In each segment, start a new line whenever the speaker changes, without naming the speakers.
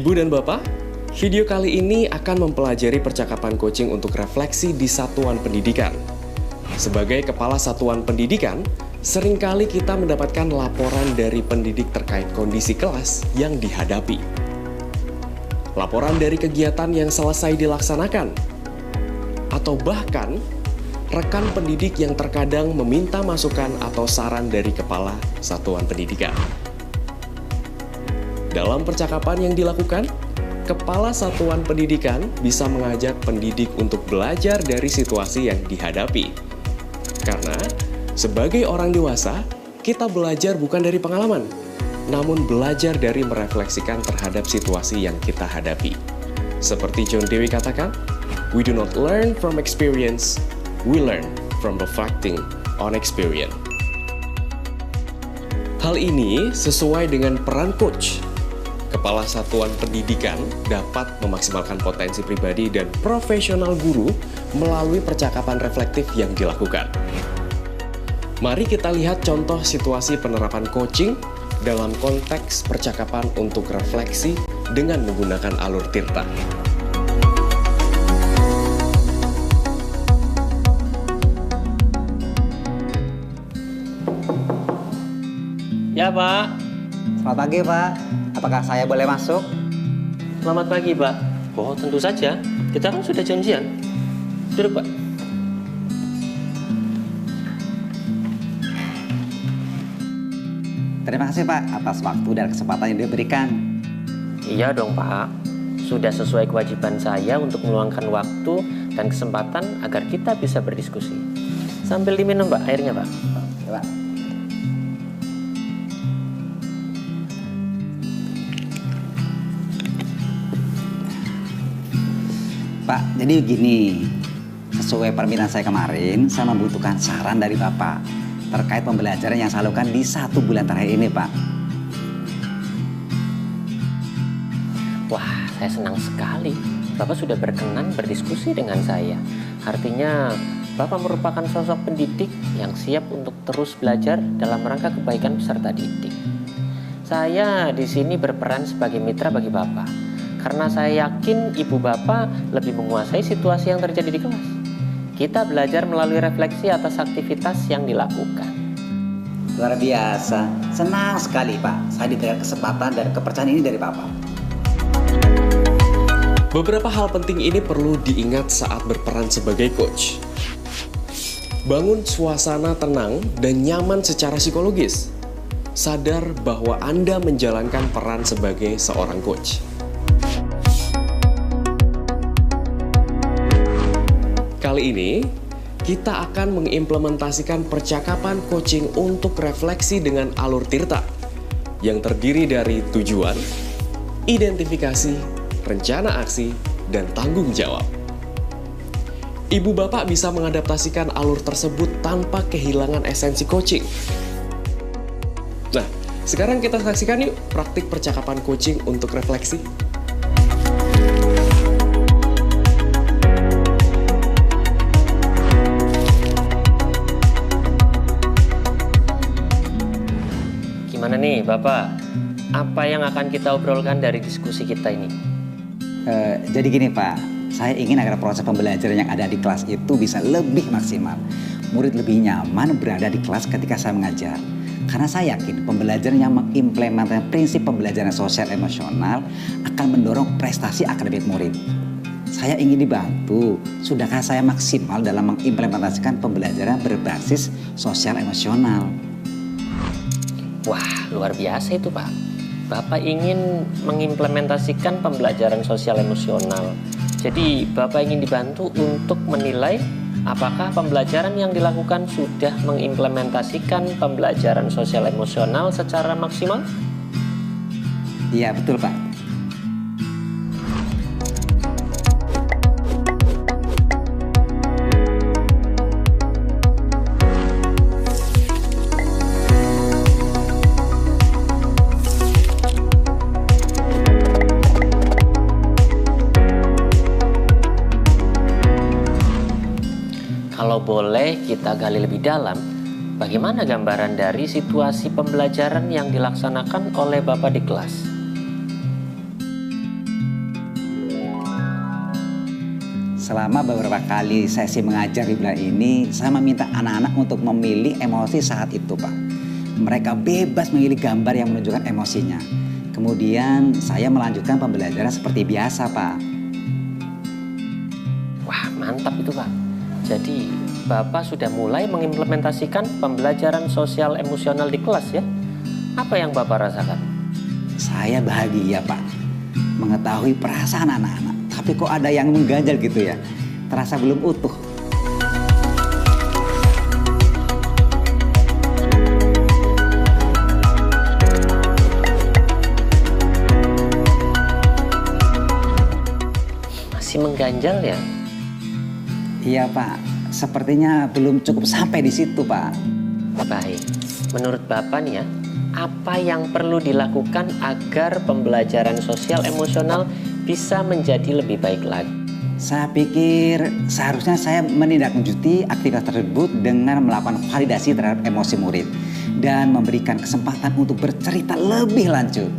Ibu dan Bapak, video kali ini akan mempelajari percakapan coaching untuk refleksi di satuan pendidikan. Sebagai kepala satuan pendidikan, seringkali kita mendapatkan laporan dari pendidik terkait kondisi kelas yang dihadapi. Laporan dari kegiatan yang selesai dilaksanakan, atau bahkan rekan pendidik yang terkadang meminta masukan atau saran dari kepala satuan pendidikan. Dalam percakapan yang dilakukan, kepala satuan pendidikan bisa mengajak pendidik untuk belajar dari situasi yang dihadapi. Karena sebagai orang dewasa, kita belajar bukan dari pengalaman, namun belajar dari merefleksikan terhadap situasi yang kita hadapi. Seperti John Dewey katakan, "We do not learn from experience, we learn from reflecting on experience." Hal ini sesuai dengan peran coach. Kepala satuan pendidikan dapat memaksimalkan potensi pribadi dan profesional guru melalui percakapan reflektif yang dilakukan. Mari kita lihat contoh situasi penerapan coaching dalam konteks percakapan untuk refleksi dengan menggunakan alur Tirta.
Ya, Pak.
Selamat pagi, Pak. Apakah saya boleh masuk?
Selamat pagi, Pak. Oh, tentu saja. Kita kan sudah janjian. Duduk, Pak.
Terima kasih, Pak, atas waktu dan kesempatan yang diberikan.
Iya dong, Pak. Sudah sesuai kewajiban saya untuk meluangkan waktu dan kesempatan agar kita bisa berdiskusi. Sambil diminum, Pak, airnya, Pak.
Ya, Pak. Pak, jadi begini, sesuai permintaan saya kemarin, saya membutuhkan saran dari Bapak terkait pembelajaran yang saya lakukan di 1 bulan terakhir ini, Pak.
Wah, saya senang sekali. Bapak sudah berkenan berdiskusi dengan saya. Artinya, Bapak merupakan sosok pendidik yang siap untuk terus belajar dalam rangka kebaikan peserta didik. Saya di sini berperan sebagai mitra bagi Bapak. Karena saya yakin ibu bapak lebih menguasai situasi yang terjadi di kelas. Kita belajar melalui refleksi atas aktivitas yang dilakukan.
Luar biasa. Senang sekali, Pak. Saya diberikan kesempatan dan kepercayaan ini dari Bapak.
Beberapa hal penting ini perlu diingat saat berperan sebagai coach. Bangun suasana tenang dan nyaman secara psikologis. Sadar bahwa Anda menjalankan peran sebagai seorang coach. Kali ini, kita akan mengimplementasikan percakapan coaching untuk refleksi dengan alur Tirta yang terdiri dari tujuan, identifikasi, rencana aksi, dan tanggung jawab. Ibu bapak bisa mengadaptasikan alur tersebut tanpa kehilangan esensi coaching. Nah, sekarang kita saksikan yuk praktik percakapan coaching untuk refleksi.
Gimana nih, Bapak? Apa yang akan kita obrolkan dari diskusi kita ini?
Jadi gini, Pak. Saya ingin agar proses pembelajaran yang ada di kelas itu bisa lebih maksimal. Murid lebih nyaman berada di kelas ketika saya mengajar. Karena saya yakin pembelajaran yang mengimplementasikan prinsip pembelajaran sosial emosional akan mendorong prestasi akademik murid. Saya ingin dibantu. Sudahkah saya maksimal dalam mengimplementasikan pembelajaran berbasis sosial emosional?
Wah, luar biasa itu, Pak. Bapak ingin mengimplementasikan pembelajaran sosial emosional. Jadi, Bapak ingin dibantu untuk menilai apakah pembelajaran yang dilakukan sudah mengimplementasikan pembelajaran sosial emosional secara maksimal?
Iya, betul, Pak.
Kalau boleh kita gali lebih dalam, bagaimana gambaran dari situasi pembelajaran yang dilaksanakan oleh Bapak di kelas?
selama beberapa kali sesi mengajar di bulan ini, saya meminta anak-anak untuk memilih emosi saat itu, Pak. Mereka bebas memilih gambar yang menunjukkan emosinya. Kemudian saya melanjutkan pembelajaran seperti biasa, Pak.
Wah, mantap itu, Pak. Jadi, Bapak sudah mulai mengimplementasikan pembelajaran sosial emosional di kelas ya? Apa yang Bapak rasakan?
Saya bahagia, Pak, mengetahui perasaan anak-anak. Tapi kok ada yang mengganjal gitu ya? Terasa belum utuh.
Masih mengganjal ya?
Iya, Pak. Sepertinya belum cukup sampai di situ, Pak.
Baik, menurut Bapak nih ya, apa yang perlu dilakukan agar pembelajaran sosial emosional bisa menjadi lebih baik lagi?
Saya pikir seharusnya saya menindaklanjuti aktivitas tersebut dengan melakukan validasi terhadap emosi murid dan memberikan kesempatan untuk bercerita lebih lanjut.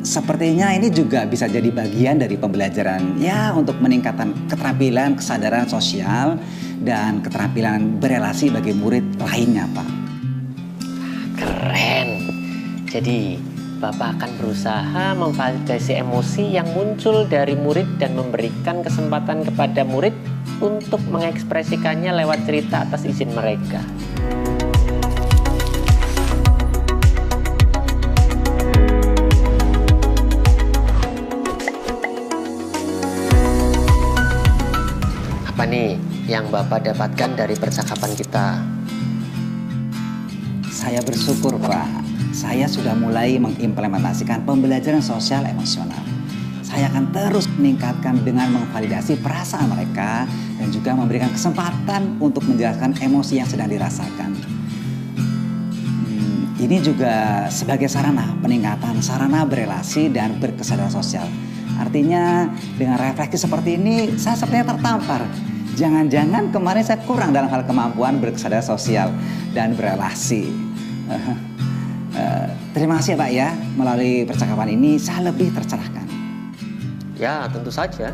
Sepertinya ini juga bisa jadi bagian dari pembelajaran ya untuk meningkatkan keterampilan kesadaran sosial dan keterampilan berelasi bagi murid lainnya, Pak.
Keren. Jadi Bapak akan berusaha memvalidasi emosi yang muncul dari murid dan memberikan kesempatan kepada murid untuk mengekspresikannya lewat cerita atas izin mereka. Apa nih yang Bapak dapatkan dari percakapan kita?
Saya bersyukur, Pak. Saya sudah mulai mengimplementasikan pembelajaran sosial emosional. Saya akan terus meningkatkan dengan memvalidasi perasaan mereka dan juga memberikan kesempatan untuk menjelaskan emosi yang sedang dirasakan. Ini juga sebagai sarana peningkatan sarana berelasi dan berkesadaran sosial. Artinya dengan refleksi seperti ini saya sepertinya tertampar. Jangan-jangan kemarin saya kurang dalam hal kemampuan berkesadaran sosial dan berelasi. Terima kasih ya, Pak ya. Melalui percakapan ini saya lebih tercerahkan.
Ya, tentu saja.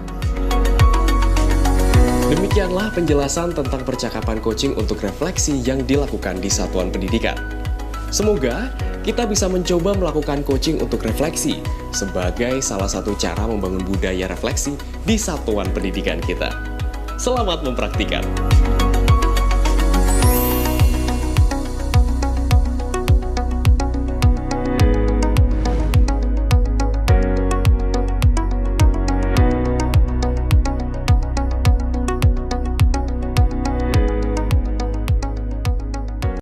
Demikianlah penjelasan tentang percakapan coaching untuk refleksi yang dilakukan di satuan pendidikan. Semoga kita bisa mencoba melakukan coaching untuk refleksi sebagai salah satu cara membangun budaya refleksi di satuan pendidikan kita. Selamat mempraktikkan.